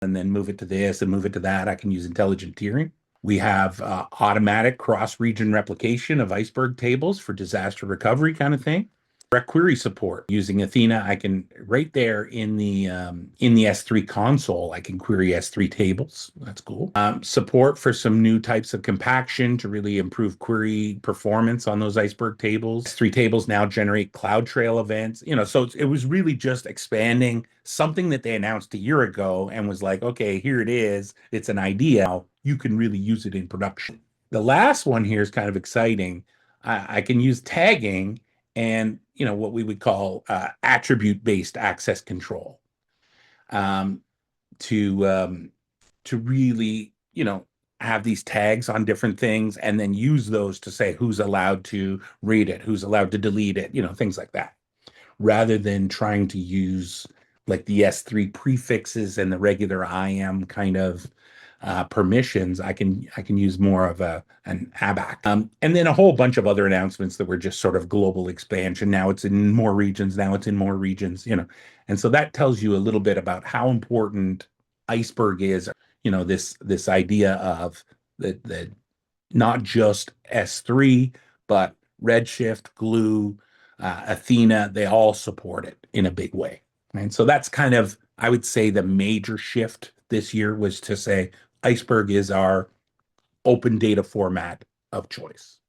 and then move it to this and move it to that. I can use intelligent tiering. We have automatic cross-region replication of Iceberg tables for disaster recovery kind of thing. Direct query support using Athena. I can right there in the S3 console, I can query S3 tables. That's cool. Support for some new types of compaction to really improve query performance on those Iceberg tables. S3 tables now generate CloudTrail events. So it was really just expanding something that they announced a year ago and was like, okay, here it is. It's an idea. Now you can really use it in production. The last one here is kind of exciting. I can use tagging and what we would call attribute-based access control um, to really have these tags on different things and then use those to say who's allowed to read it, who's allowed to delete it, things like that, rather than trying to use like the S3 prefixes and the regular IAM kind of permissions. I can use more of an ABAC. And then a whole bunch of other announcements that were just sort of global expansion. Now it's in more regions. Now it's in more regions. And so that tells you a little bit about how important Iceberg is. This idea of that not just S3, but Redshift, Glue, Athena, they all support it in a big way. And so that's kind of, I would say, the major shift this year was to say Iceberg is our open data format of choice.